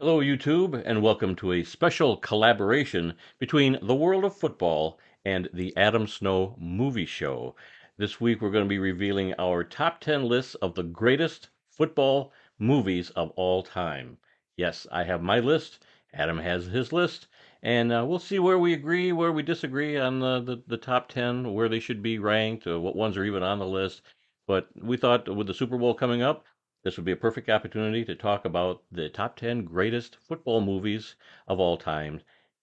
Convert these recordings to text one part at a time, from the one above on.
Hello, YouTube, and welcome to a special collaboration between the world of football and the Adam Snow Movie Show. This week, we're going to be revealing our top 10 lists of the greatest football movies of all time. Yes, I have my list, Adam has his list, and we'll see where we agree, where we disagree on the top 10, where they should be ranked, what ones are even on the list. But we thought with the Super Bowl coming up, this would be a perfect opportunity to talk about the top 10 greatest football movies of all time,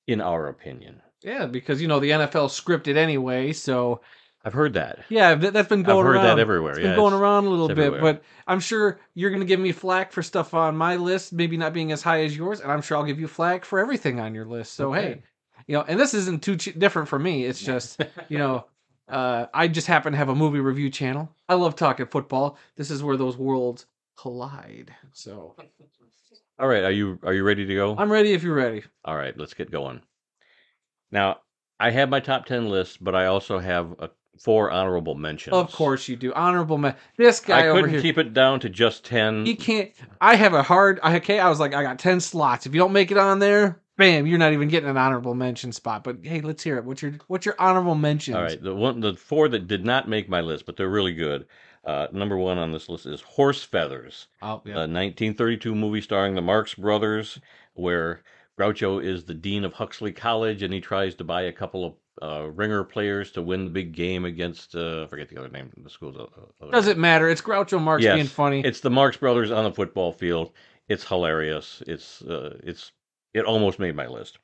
in our opinion. Yeah, because, the NFL scripted anyway, so... I've heard that. Yeah, that's been going around. I've heard that everywhere. It's been going around a little bit, but I'm sure you're going to give me flack for stuff on my list, maybe not being as high as yours, and I'm sure I'll give you flack for everything on your list. So, okay. Hey, and this isn't too different for me. It's just, I just happen to have a movie review channel. I love talking football. This is where those worlds collide. So, all right, are you ready to go? I'm ready if you're ready. All right, let's get going. Now, I have my top 10 list, but I also have 4 honorable mentions. Of course you do. Honorable mention. This guy over here. I couldn't keep it down to just 10. He can't. I have a hard. Okay, I was like, I got 10 slots. If you don't make it on there, bam, you're not even getting an honorable mention spot. But hey, let's hear it. What's your honorable mentions? All right, the 4 that did not make my list, but they're really good. Number 1 on this list is Horse Feathers, a 1932 movie starring the Marx Brothers, where Groucho is the dean of Huxley College, and he tries to buy a couple of ringer players to win the big game against, I forget the other name of the school's. Doesn't matter. It's Groucho Marx being funny. It's the Marx Brothers on the football field. It's hilarious. It almost made my list.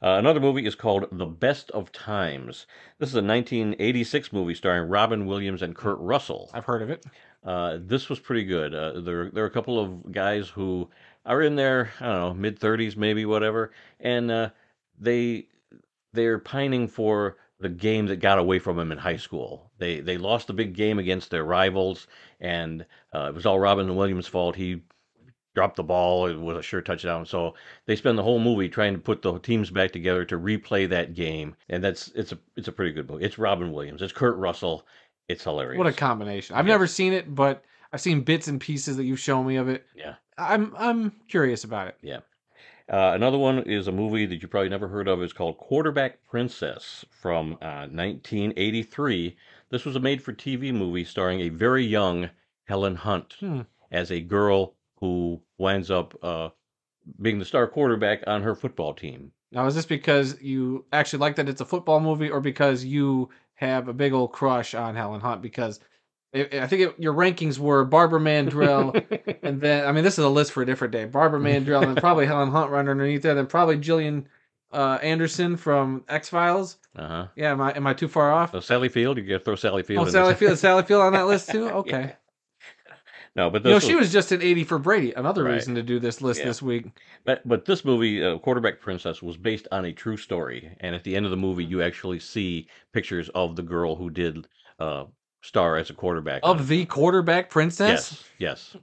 Another movie is called The Best of Times. This is a 1986 movie starring Robin Williams and Kurt Russell. I've heard of it. This was pretty good. There are a couple of guys who are in their, I don't know, mid-30s maybe, whatever, and they're pining for the game that got away from them in high school. They lost the big game against their rivals, and it was all Robin Williams' fault. He dropped the ball. It was a sure touchdown. So they spend the whole movie trying to put the teams back together to replay that game, and it's a pretty good movie. It's Robin Williams. It's Kurt Russell. It's hilarious. What a combination! I've never seen it, but I've seen bits and pieces that you've shown me of it. Yeah, I'm curious about it. Yeah. Another one is a movie that you probably never heard of. It's called Quarterback Princess from 1983. This was a made-for-TV movie starring a very young Helen Hunt as a girl who winds up being the star quarterback on her football team. Now, is this because you actually like that it's a football movie, or because you have a big old crush on Helen Hunt? Because I think your rankings were Barbara Mandrell, and then, this is a list for a different day. Barbara Mandrell, and then probably Helen Hunt right underneath there, then probably Gillian Anderson from X-Files. Uh-huh. Yeah, am I too far off? So Sally Field, you got to throw Sally Field in Sally Field. Sally Field on that list too? Okay. Yeah. No, but she was just in 80 for Brady. Another reason to do this list this week. But this movie, Quarterback Princess, was based on a true story, and at the end of the movie, you actually see pictures of the girl who did star as a quarterback. Of the Quarterback Princess? Yes.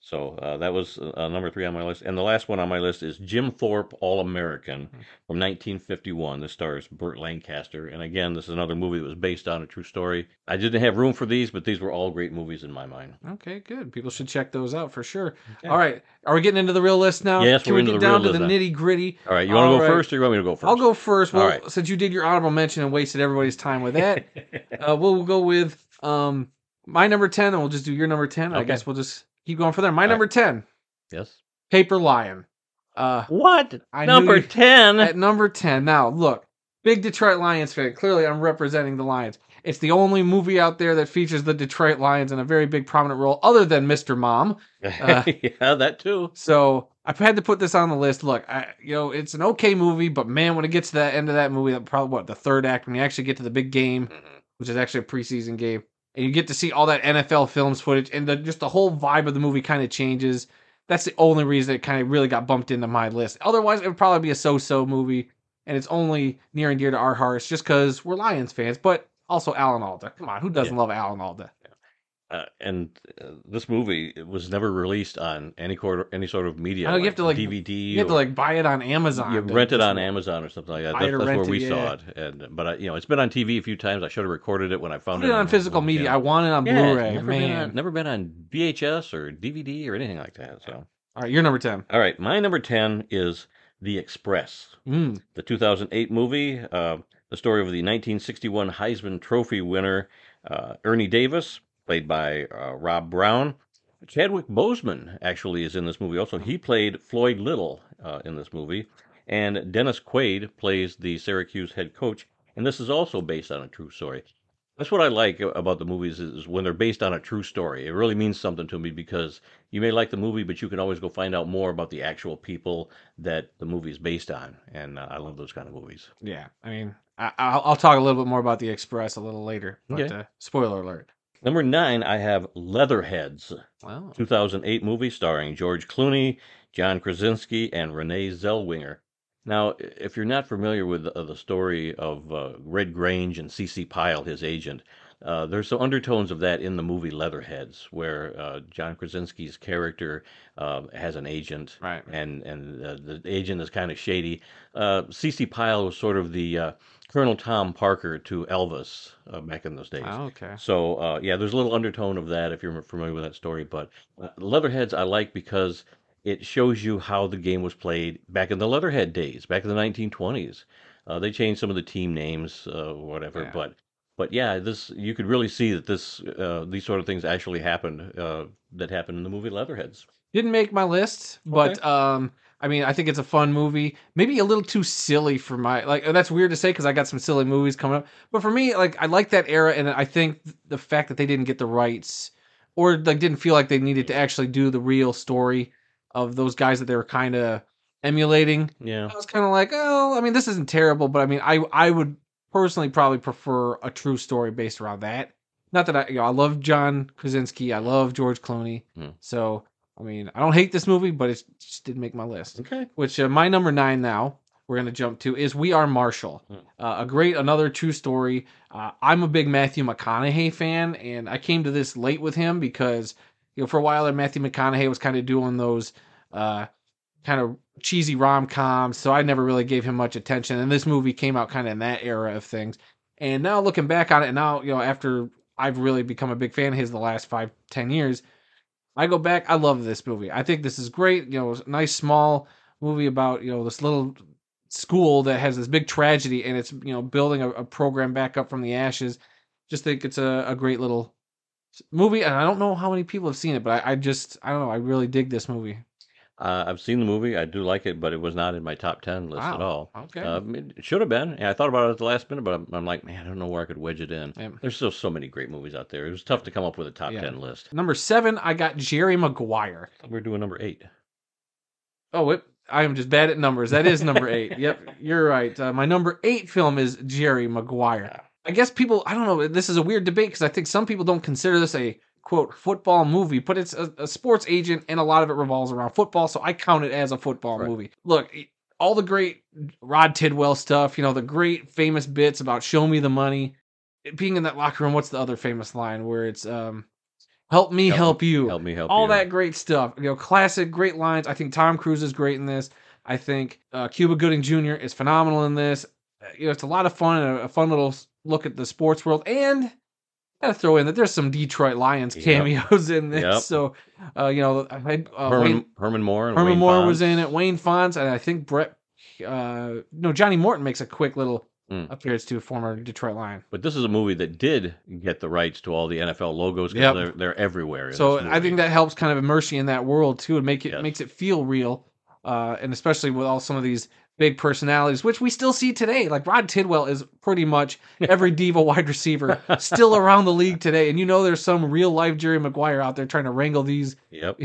So that was number 3 on my list. And the last one on my list is Jim Thorpe, All-American from 1951. This stars Burt Lancaster. And again, this is another movie that was based on a true story. I didn't have room for these, but these were all great movies in my mind. Okay, good. People should check those out for sure. Okay. All right. Are we getting into the real list now? Yes, we're into the real list. Can we get down to the nitty-gritty? All right. You want to go first, or you want me to go first? I'll go first. Well, since you did your honorable mention and wasted everybody's time with that, we'll go with my number 10, and we'll just do your number 10. Okay. I guess we'll just keep going for there. My number 10. Yes. Paper Lion. What? Number 10? At number 10. Now, look. Big Detroit Lions fan. Clearly, I'm representing the Lions. It's the only movie out there that features the Detroit Lions in a very big prominent role, other than Mr. Mom. Yeah, that too. So, I've had to put this on the list. Look, it's an okay movie, but man, when it gets to that end of that movie, probably, the third act, when you actually get to the big game, which is actually a preseason game, and you get to see all that NFL films footage, and just the whole vibe of the movie kind of changes. That's the only reason it kind of really got bumped into my list. Otherwise, it would probably be a so-so movie, and it's only near and dear to our hearts just because we're Lions fans, but also Alan Alda. Come on, who doesn't love Alan Alda? This movie was never released on any sort of media. You have to DVD. You have to buy it on Amazon. You rent it on Amazon or something like that. That's where we saw it. But it's been on TV a few times. I should have recorded it when I found it. Put it on physical media. I want it on Blu-ray. Never been on VHS or DVD or anything like that. So All right, you're number 10. All right, my number 10 is The Express, Mm. the 2008 movie, the story of the 1961 Heisman Trophy winner, Ernie Davis, played by Rob Brown. Chadwick Boseman actually is in this movie also. He played Floyd Little in this movie, and Dennis Quaid plays the Syracuse head coach, and this is also based on a true story. That's what I like about the movies is when they're based on a true story. It really means something to me because you may like the movie, but you can always go find out more about the actual people that the movie is based on. And I love those kind of movies. Yeah, I mean, I'll talk a little bit more about The Express a little later, but Okay. spoiler alert. Number 9, I have Leatherheads, Wow. 2008 movie starring George Clooney, John Krasinski, and Renee Zellweger. Now, if you're not familiar with the story of Red Grange and C.C. Pyle, his agent, there's some undertones of that in the movie Leatherheads, where John Krasinski's character has an agent, Right. and the agent is kind of shady. C.C. Pyle was sort of the Colonel Tom Parker to Elvis back in those days. Oh, okay. So yeah, there's a little undertone of that if you're familiar with that story. But Leatherheads I like because it shows you how the game was played back in the Leatherhead days, back in the 1920s. They changed some of the team names, whatever, Yeah. but yeah, this you could really see that these sort of things actually happened that happened in the movie Leatherheads. Didn't make my list, Okay. but I mean, I think it's a fun movie. Maybe a little too silly for my like. That's weird to say because I got some silly movies coming up. But for me, like I like that era, and I think the fact that they didn't get the rights or like didn't feel like they needed to actually do the real story of those guys that they were kind of emulating. Yeah. I was kind of like, oh, I mean, this isn't terrible, but I mean, I would personally probably prefer a true story based around that. Not that I I love John Krasinski, I love George Clooney, Hmm. so I mean, I don't hate this movie, but it just didn't make my list. Okay. Which my number 9 now we're gonna jump to is We Are Marshall, Hmm. another true story. I'm a big Matthew McConaughey fan, and I came to this late with him because for a while there, Matthew McConaughey was kind of doing those kind of cheesy rom-coms, so I never really gave him much attention. And this movie came out kind of in that era of things. And now looking back on it, and now after I've really become a big fan of his the last 5-10 years, I go back. I love this movie. I think this is great. Nice small movie about this little school that has this big tragedy, and it's building a program back up from the ashes. Just think it's a great little movie, and I don't know how many people have seen it, but I just I don't know. I really dig this movie. I've seen the movie. I do like it, but it was not in my top 10 list at Wow. all. Okay. It should have been. And I thought about it at the last minute, but I'm like, man, I don't know where I could wedge it in. Yeah. There's still so many great movies out there. It was tough to come up with a top Yeah. 10 list. Number 7, I got Jerry Maguire. We're doing number 8. Oh, I am just bad at numbers. That is number 8. Yep, you're right. My number 8 film is Jerry Maguire. I guess people, I don't know, this is a weird debate because I think some people don't consider this a, quote, football movie, but it's a sports agent and a lot of it revolves around football, so I count it as a football Right. movie. Look, all the great Rod Tidwell stuff, the great famous bits about show me the money. Being in that locker room, what's the other famous line where it's, help me help you. Help me help All you. that great stuff. Classic, great lines. I think Tom Cruise is great in this. I think Cuba Gooding Jr. is phenomenal in this. It's a lot of fun and a fun little look at the sports world. And I gotta throw in that there's some Detroit Lions Yep. cameos in this. Yep. So, I had Herman Moore and Herman Wayne Moore was Fonz. in it. Wayne Fonz, and I think Johnny Morton makes a quick little appearance to a former Detroit Lion. But this is a movie that did get the rights to all the NFL logos Yep. because they're everywhere. In So this movie. I think that helps kind of immerse you in that world too, and Yes. makes it feel real. And especially with all some of these big personalities, which we still see today. Like Rod Tidwell is pretty much every diva wide receiver still around the league today. And there's some real life Jerry Maguire out there trying to wrangle these Yep.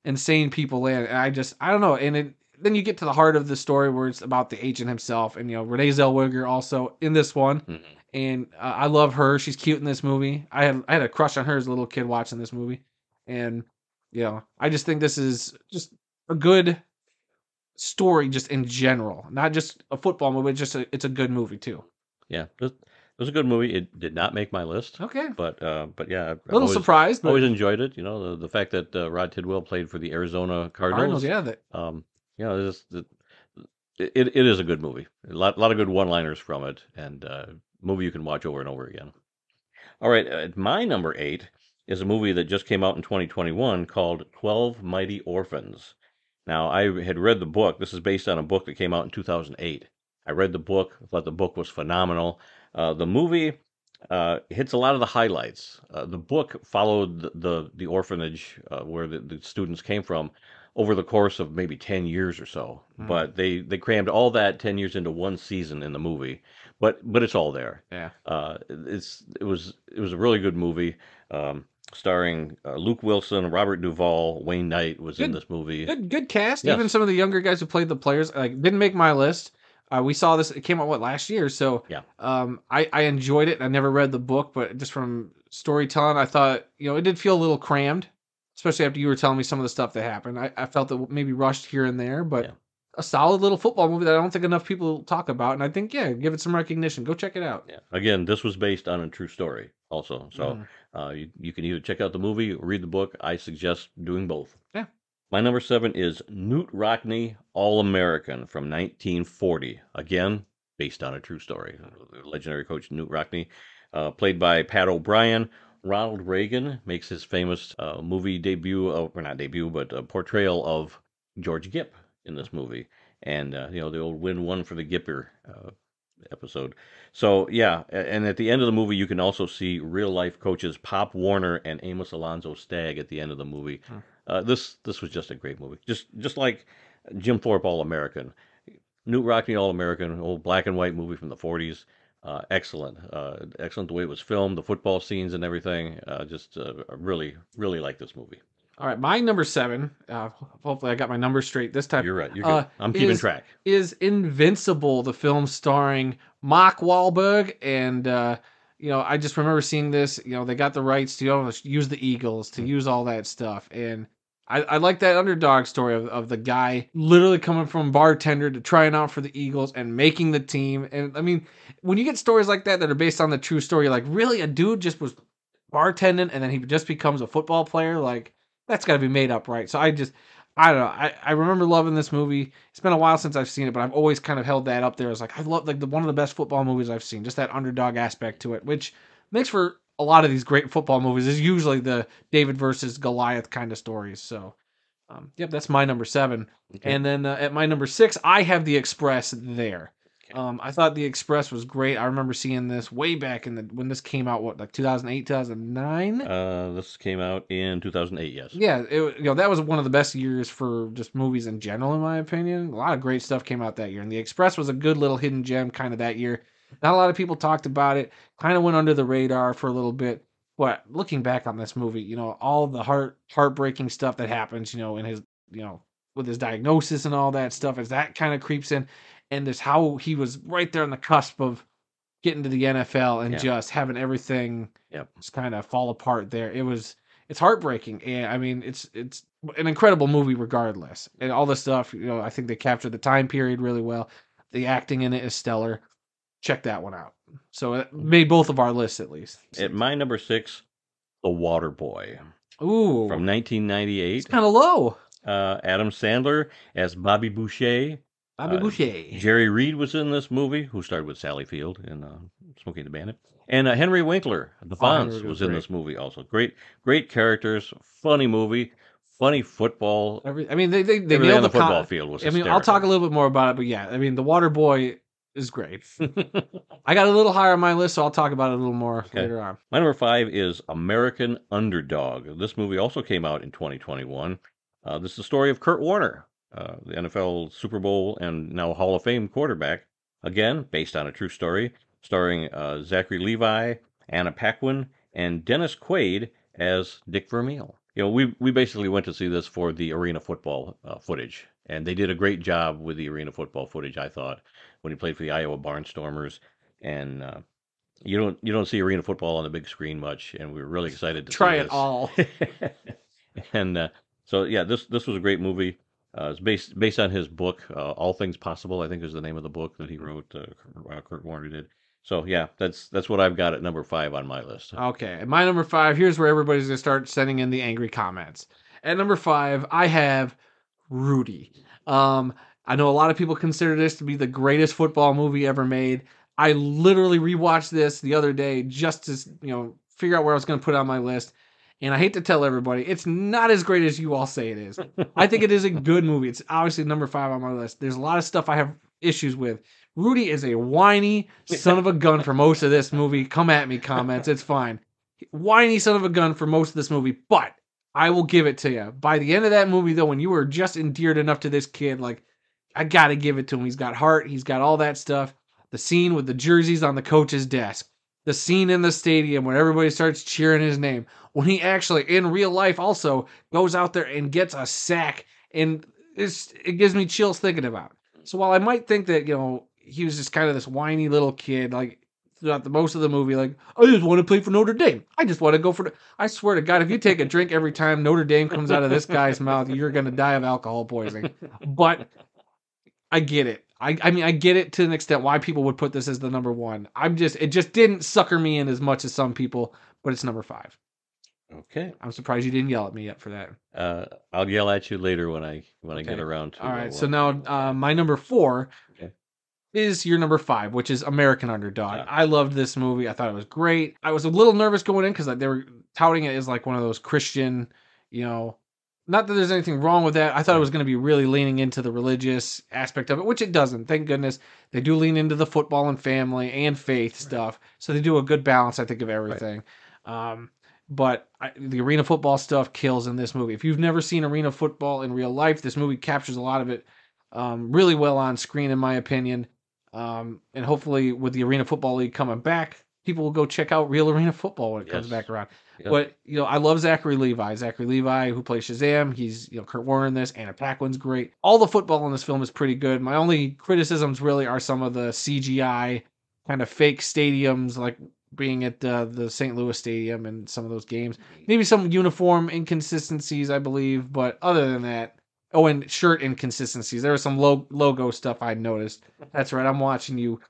insane people in. And I don't know. And then you get to the heart of the story where it's about the agent himself, and Renee Zellweger also in this one. Mhm. And I love her. She's cute in this movie. I had a crush on her as a little kid watching this movie, and I just think this is just a good story, just in general, not just a football movie. It's a good movie too. Yeah, it was a good movie. It did not make my list, Okay, but yeah, a little surprised, but always enjoyed it. The fact that Rod Tidwell played for the Arizona Cardinals. yeah, that It is a good movie. A lot of good one-liners from it, and movie you can watch over and over again. All right, my number 8 is a movie that just came out in 2021 called 12 Mighty Orphans. Now, I had read the book. This is based on a book that came out in 2008. I read the book, thought the book was phenomenal. The movie hits a lot of the highlights. The book followed the orphanage where the students came from over the course of maybe 10 years or so. But they crammed all that 10 years into one season in the movie. But it's all there. Yeah. It was a really good movie. Starring Luke Wilson, Robert Duvall, Wayne Knight was in this movie. Good cast. Yes. Even some of the younger guys who played the players didn't make my list. We saw this. It came out last year. So Yeah. I enjoyed it. I never read the book, but just from storytelling, I thought it did feel a little crammed, especially after you were telling me some of the stuff that happened. I felt it maybe rushed here and there, but a solid little football movie that I don't think enough people talk about. And I think give it some recognition. Go check it out. Yeah. Again, this was based on a true story, also. So you can either check out the movie or read the book. I suggest doing both. Yeah. My number 7 is Knute Rockne, All-American from 1940. Again, based on a true story. Legendary coach Knute Rockne, played by Pat O'Brien. Ronald Reagan makes his famous movie debut, or not debut, but portrayal of George Gipp in this movie. And, the old win one for the Gipper episode. So, yeah, and at the end of the movie, you can also see real-life coaches Pop Warner and Amos Alonzo Stagg at the end of the movie. This was just a great movie. Just like Jim Thorpe All-American. Knute Rockne All-American, an old black and white movie from the 40s. Excellent. Excellent the way it was filmed, the football scenes and everything. Really, really like this movie. All right, my number 7. Hopefully, I got my numbers straight this time. You're right. You're good. I'm keeping track. Is Invincible, the film starring Mark Wahlberg, and I just remember seeing this. They got the rights to use the Eagles, to use all that stuff, and I like that underdog story of the guy literally coming from bartender to trying out for the Eagles and making the team. And I mean, when you get stories like that are based on the true story, you're like, really, a dude just was bartending and then he just becomes a football player? Like, that's got to be made up, right? So I don't know. I remember loving this movie. It's been a while since I've seen it, but I've always kind of held that up there as I love one of the best football movies I've seen. Just that underdog aspect to it, which makes for a lot of these great football movies. Is usually the David versus Goliath kind of stories. So, that's my number 7. Okay. And then at my number 6, I have The Express there. Okay. I thought The Express was great. I remember seeing this way back when this came out, 2008, 2009? This came out in 2008, yes. Yeah, that was one of the best years for just movies in general, in my opinion. A lot of great stuff came out that year, and The Express was a good little hidden gem kind of that year. Not a lot of people talked about it. Kind of went under the radar for a little bit. But looking back on this movie, all the heartbreaking stuff that happens, in his, with his diagnosis and all that stuff, as that kind of creeps in, and there's how he was right there on the cusp of getting to the NFL and just having everything just kind of fall apart there. It's heartbreaking, and I mean, it's an incredible movie regardless, and all the stuff. I think they captured the time period really well. The acting in it is stellar. Check that one out. So it made both of our lists at least. At my number 6, The Waterboy. Ooh. From 1998. It's kind of low. Adam Sandler as Bobby Boucher. Jerry Reed was in this movie, who starred with Sally Field in Smokey and the Bandit. And Henry Winkler, the Fonz, was in this movie also. Great characters, funny movie. Funny football. They nailed the football field. Was hysterical. I'll talk a little bit more about it, but The Waterboy is great. I got a little higher on my list, so I'll talk about it a little more later on. My number 5 is American Underdog. This movie also came out in 2021. This is the story of Kurt Warner, the NFL Super Bowl and now Hall of Fame quarterback. Again, based on a true story, starring Zachary Levi, Anna Paquin, and Dennis Quaid as Dick Vermeil. We basically went to see this for the arena football footage, and they did a great job with the arena football footage, I thought, when he played for the Iowa Barnstormers. And you don't see arena football on the big screen much, and we were really excited to try see it all. And so this was a great movie. It's based on his book, All Things Possible, I think is the name of the book that he wrote. Kurt Warner did. So that's what I've got at number 5 on my list. Okay, at my number 5, here's where everybody's gonna start sending in the angry comments. At number 5, I have Rudy. I know a lot of people consider this to be the greatest football movie ever made. I literally rewatched this the other day just to figure out where I was going to put it on my list. And I hate to tell everybody, it's not as great as you all say it is. I think it is a good movie. It's obviously number 5 on my list. There's a lot of stuff I have issues with. Rudy is a whiny son of a gun for most of this movie. Come at me, comments. It's fine. Whiny son of a gun for most of this movie, but I will give it to you. By the end of that movie, though, when you were just endeared enough to this kid, like, I got to give it to him. He's got heart. He's got all that stuff. The scene with the jerseys on the coach's desk. The scene in the stadium when everybody starts cheering his name. When he actually, in real life also, goes out there and gets a sack. And it gives me chills thinking about it. So while I might think that, he was just kind of this whiny little kid, like, throughout the most of the movie, like, I just want to play for Notre Dame. I just want to go for I swear to God, if you take a drink every time Notre Dame comes out of this guy's mouth, you're going to die of alcohol poisoning. But I get it. I mean, I get it to an extent why people would put this as the number 1. It just didn't sucker me in as much as some people, but it's number 5. Okay. I'm surprised you didn't yell at me yet for that. I'll yell at you later when I get around to. All right. So now my number 4 is your number 5, which is American Underdog. Yeah. I loved this movie. I thought it was great. I was a little nervous going in because they were touting it as like one of those Christian, not that there's anything wrong with that. I thought it was going to be really leaning into the religious aspect of it, which it doesn't. Thank goodness. They do lean into the football and family and faith stuff. So they do a good balance, I think, of everything. Right. But the arena football stuff kills in this movie. If you've never seen arena football in real life, this movie captures a lot of it really well on screen, in my opinion. And hopefully with the Arena Football League coming back, people will go check out real arena football when it comes back around. Yep. But, I love Zachary Levi. Zachary Levi, who plays Shazam, he's, Kurt Warner in this. Anna Paquin's great. All the football in this film is pretty good. My only criticisms really are some of the CGI kind of fake stadiums, like being at the St. Louis Stadium and some of those games. Maybe some uniform inconsistencies, I believe. But other than that, and shirt inconsistencies. There was some logo stuff I noticed. That's right. I'm watching you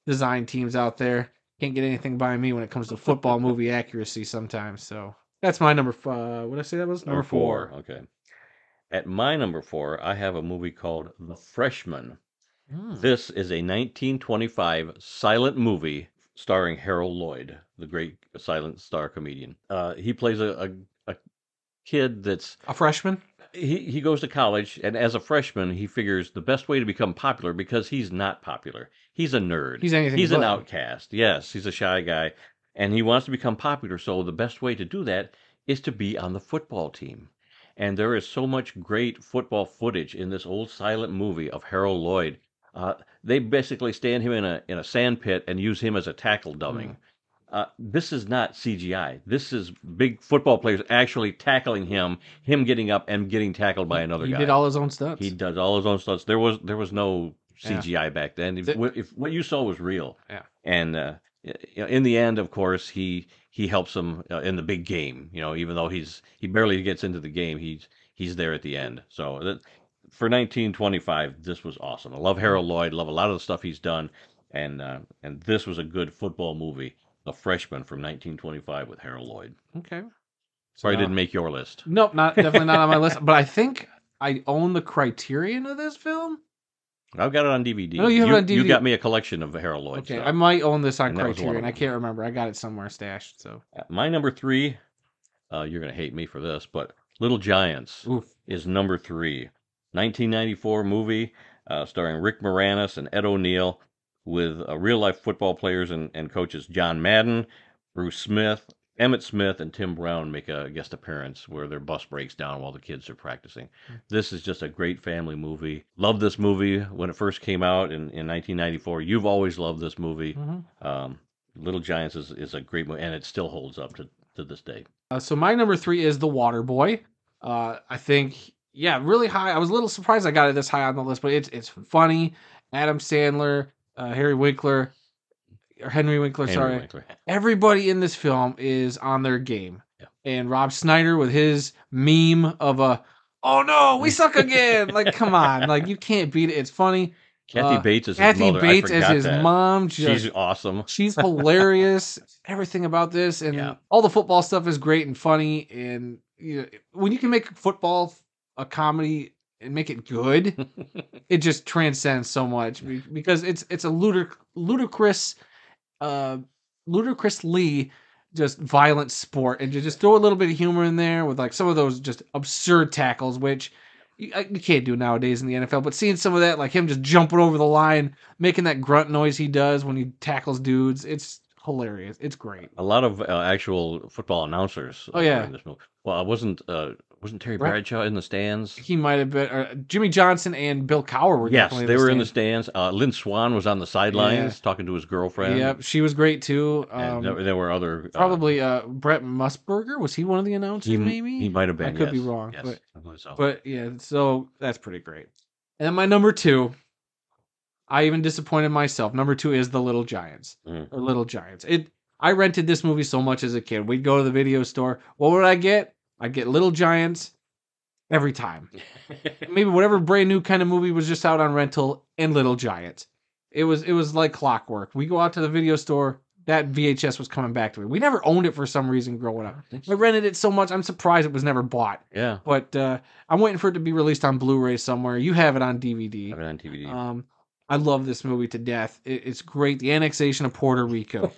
design teams out there. Can't get anything by me when it comes to football movie accuracy sometimes. So that's my number 5. What did I say that was? Number 4. Okay. At my number 4, I have a movie called The Freshman. This is a 1925 silent movie starring Harold Lloyd, the great silent star comedian. He plays a kid that's... A freshman? He goes to college, and as a freshman, he figures the best way to become popular, because he's not popular. He's a nerd. He's an outcast. Yes, he's a shy guy, and he wants to become popular, so the best way to do that is to be on the football team. And there is so much great football footage in this old silent movie of Harold Lloyd. They basically stand him in a sand pit and use him as a tackle dummy. This is not CGI. This is big football players actually tackling him getting up and getting tackled by another guy. He did all his own stunts. He does all his own stunts. There was no CGI back then. If what you saw was real. Yeah. And in the end, of course, he helps him in the big game. Even though he barely gets into the game, he's there at the end. So for 1925, this was awesome. I love Harold Lloyd. Love a lot of the stuff he's done, and this was a good football movie. The Freshman from 1925 with Harold Lloyd. Okay. Sorry, I didn't make your list. Nope, definitely not on my list. But I think I own the Criterion of this film. I've got it on DVD. No, you have it on DVD. You got me a collection of Harold Lloyd stuff. I might own this on Criterion. I can't remember. I got it somewhere stashed. So my number 3, you're going to hate me for this, but Little Giants is number 3. 1994 movie starring Rick Moranis and Ed O'Neill, with real-life football players and coaches John Madden, Bruce Smith, Emmett Smith, and Tim Brown make a guest appearance where their bus breaks down while the kids are practicing. This is just a great family movie. Loved this movie when it first came out in 1994. You've always loved this movie. Little Giants is a great movie, and it still holds up to this day. So my number 3 is The Waterboy. I think, really high. I was a little surprised I got it this high on the list, but it's funny. Adam Sandler, Henry Winkler, sorry. Everybody in this film is on their game. Yeah. And Rob Schneider with his meme of oh no, we suck again. Like, come on. Like, you can't beat it. It's funny. Kathy Bates as his mother. Kathy Bates as his mom. She's awesome. She's hilarious. Everything about this. And all the football stuff is great and funny. And when you can make football a comedy and make it good, it just transcends so much, because it's a ludicrously just violent sport, and just throw a little bit of humor in there with like some of those just absurd tackles, which you can't do nowadays in the NFL. But seeing some of that, like him just jumping over the line, making that grunt noise he does when he tackles dudes, it's hilarious. It's great. A lot of actual football announcers Oh were yeah, in this movie. Well, wasn't Terry right. Bradshaw in the stands? He might have been. Jimmy Johnson and Bill Cowher were Yes, definitely they were in the stands. stands. Lynn Swan was on the sidelines talking to his girlfriend. Yep, she was great too. And there were other Probably Brett Musburger. Was he one of the announcers? Maybe he might have been. I could be yes. wrong, Yes, but yeah. So that's pretty great. And then my number 2, I even disappointed myself. Number 2 is The Little Giants or Little Giants. I rented this movie so much as a kid. We'd go to the video store. What would I get? I'd get Little Giants every time. Maybe whatever brand new kind of movie was just out on rental, and Little Giants. It was like clockwork. We go out to the video store, that VHS was coming back to me. We never owned it for some reason growing up. I rented it so much, I'm surprised it was never bought. Yeah. But I'm waiting for it to be released on Blu-ray somewhere. You have it on DVD. I have it on DVD. I love this movie to death. It's great. The annexation of Puerto Rico.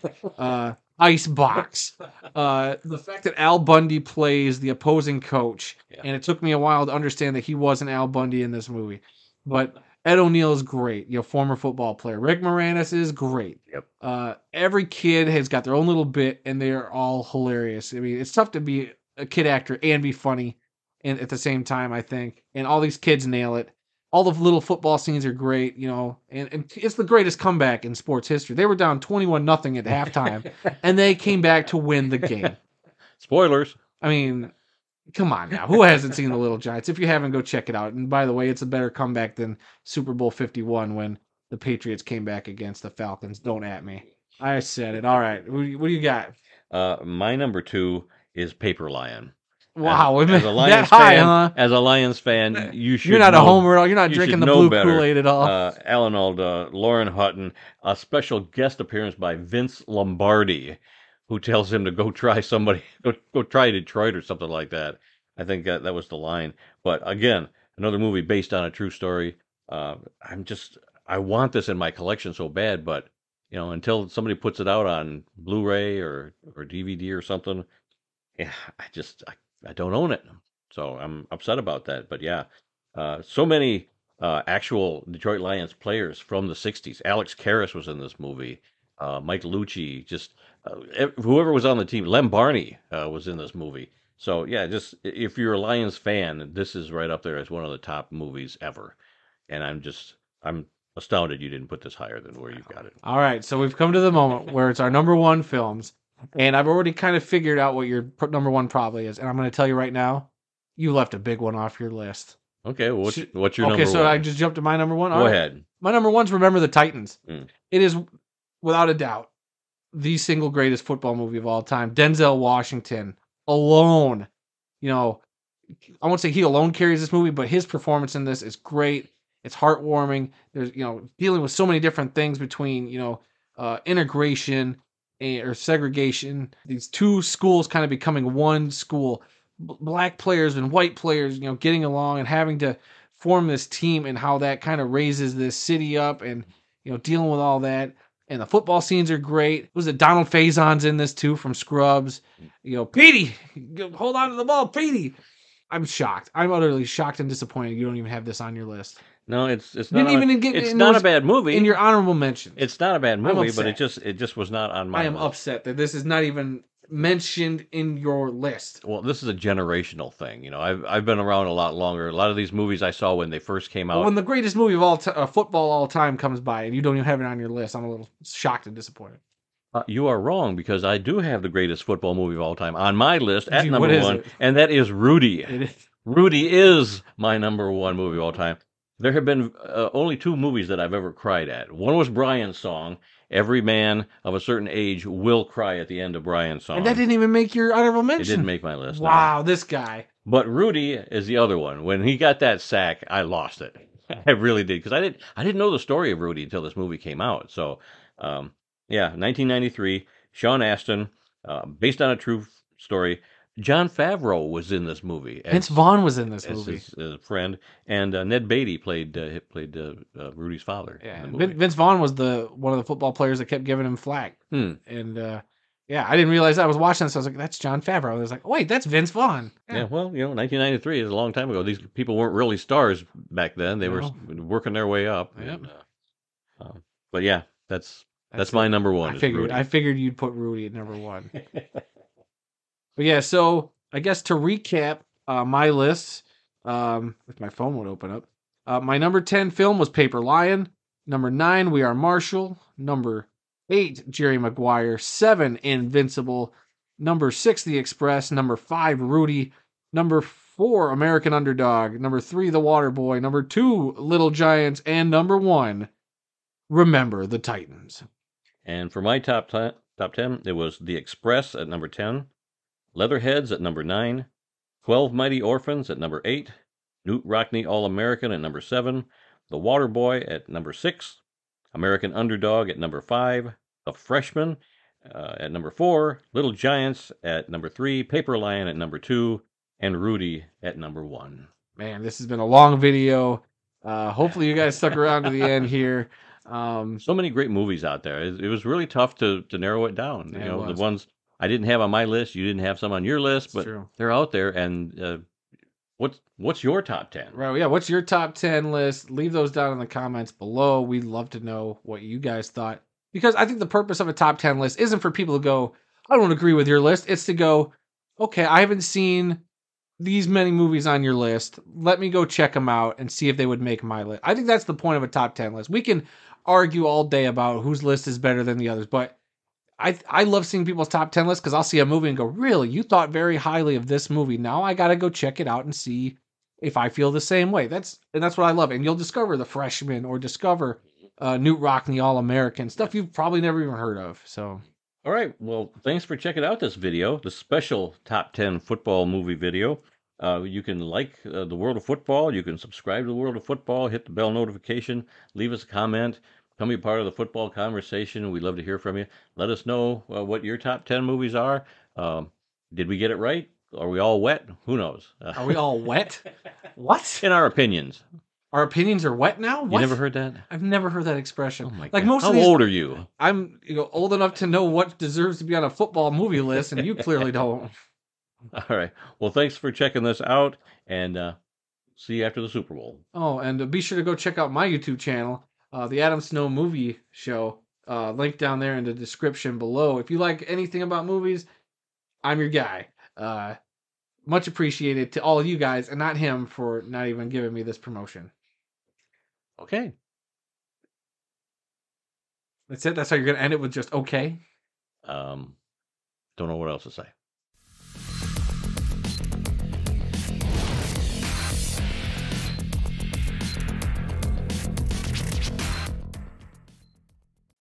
Icebox. The fact that Al Bundy plays the opposing coach. Yeah. And it took me a while to understand that he wasn't Al Bundy in this movie. But Ed O'Neill is great, former football player. Rick Moranis is great. Yep. Every kid has got their own little bit, and they're all hilarious. I mean, it's tough to be a kid actor and be funny and at the same time, I think. And all these kids nail it. All the little football scenes are great, and it's the greatest comeback in sports history. They were down 21-0 at halftime, and they came back to win the game. Spoilers. I mean, come on now. Who hasn't seen The Little Giants? If you haven't, go check it out. And by the way, it's a better comeback than Super Bowl 51 when the Patriots came back against the Falcons. Don't at me. I said it. All right. What do you got? My number 2 is Paper Lion. Wow, as a Lions that high, fan, huh? As a Lions fan, you should. You're not know, a homer at all. You're not drinking the blue Kool-Aid at all. Alan Alda, Lauren Hutton, a special guest appearance by Vince Lombardi, who tells him to go try go try Detroit or something like that. I think that was the line. But again, another movie based on a true story. I want this in my collection so bad, but until somebody puts it out on Blu-ray or DVD or something, yeah, I don't own it, so I'm upset about that. But yeah, so many actual Detroit Lions players from the '60s. Alex Karras was in this movie. Mike Lucci, just whoever was on the team. Lem Barney was in this movie. So yeah, just if you're a Lions fan, this is right up there as one of the top movies ever. And I'm astounded you didn't put this higher than where you've got it. All right, so we've come to the moment where it's our number 1 films. And I've already kind of figured out what your number 1 probably is. And I'm going to tell you right now, you left a big one off your list. Okay, well, what's your number 1? Okay, so I just jumped to my number 1? Go ahead. My number 1's Remember the Titans. It is, without a doubt, the single greatest football movie of all time. Denzel Washington alone. I won't say he alone carries this movie, but his performance in this is great. It's heartwarming. There's, dealing with so many different things between, integration or segregation, these two schools kind of becoming one school, black players and white players, getting along and having to form this team, and how that kind of raises this city up, and dealing with all that. And the football scenes are great. Was it Donald Faison's in this too from Scrubs? Petey, hold on to the ball, Petey. I'm shocked. I'm utterly shocked and disappointed you don't even have this on your list. No, it's not. It's not a bad movie. In your honorable mentions, it's not a bad movie, but it just was not on my. I am list. upset that this is not even mentioned in your list. Well, this is a generational thing. I've been around a lot longer. A lot of these movies I saw when they first came out. When the greatest movie of all football all time comes by, and you don't even have it on your list, I'm a little shocked and disappointed. You are wrong, because I do have the greatest football movie of all time on my list at number 1, and that is Rudy. It is. Rudy is my number 1 movie of all time. There have been only 2 movies that I've ever cried at. One was Brian's song. Every man of a certain age will cry at the end of Brian's song. And that didn't even make your honorable mention. It didn't make my list. Wow, no. This guy. But Rudy is the other one. When he got that sack, I lost it. I really did, because I didn't know the story of Rudy until this movie came out. So, 1993, Sean Astin, based on a true story. Jon Favreau was in this movie. Vince Vaughn was in this movie. His friend, and Ned Beatty played Rudy's father. Yeah, in the movie. Vince Vaughn was one of the football players that kept giving him flack. And Yeah, I didn't realize I was watching this. I was like, that's Jon Favreau. I was like, wait, that's Vince Vaughn. Yeah, well, 1993 is a long time ago. These people weren't really stars back then. They were working their way up. Yep. But yeah, that's my number one. I figured you'd put Rudy at number 1. But yeah, so I guess to recap my list, if my phone would open up, my number 10 film was Paper Lion. Number 9, We Are Marshall. Number 8, Jerry Maguire. 7, Invincible. Number 6, The Express. Number 5, Rudy. Number 4, American Underdog. Number 3, The Waterboy. Number 2, Little Giants. And number 1, Remember the Titans. And for my top 10, it was The Express at number 10, Leatherheads at number 9, 12 Mighty Orphans at number 8, Knute Rockne All-American at number 7, The Waterboy at number 6, American Underdog at number 5, The Freshman at number 4, Little Giants at number 3, Paper Lion at number 2, and Rudy at number 1. Man, this has been a long video. Hopefully you guys stuck around to the end here. So many great movies out there. It was really tough to narrow it down. Yeah, the ones I didn't have on my list, you didn't have some on your list, but they're out there. And what's your top 10? Right, yeah. What's your top 10 list? Leave those down in the comments below. We'd love to know what you guys thought, because I think the purpose of a top 10 list isn't for people to go, I don't agree with your list. It's to go, okay, I haven't seen these many movies on your list. Let me go check them out and see if they would make my list. I think that's the point of a top 10 list. We can argue all day about whose list is better than the others, but I love seeing people's top 10 lists, because I'll see a movie and go, really, you thought very highly of this movie. Now I got to go check it out and see if I feel the same way. That's what I love. And you'll discover The Freshman or discover Knute Rockne All-American, stuff you've probably never even heard of. So, all right. Well, thanks for checking out this video, the special top 10 football movie video. You can like the World of Football. You can subscribe to the World of Football, hit the bell notification, leave us a comment. Come be part of the football conversation. We'd love to hear from you. Let us know what your top 10 movies are. Did we get it right? Are we all wet? Who knows? Are we all wet? What? In our opinions. Our opinions are wet now? What? You never heard that? I've never heard that expression. Oh my God. Most How old are you? I'm old enough to know what deserves to be on a football movie list, and you clearly don't. All right. Well, thanks for checking this out, and see you after the Super Bowl. Oh, and be sure to go check out my YouTube channel, the Adam Snow Movie Show. Link down there in the description below. If you like anything about movies, I'm your guy. Much appreciated to all of you guys, and not him for not even giving me this promotion. Okay. That's it? That's how you're going to end it, with just okay? Don't know what else to say.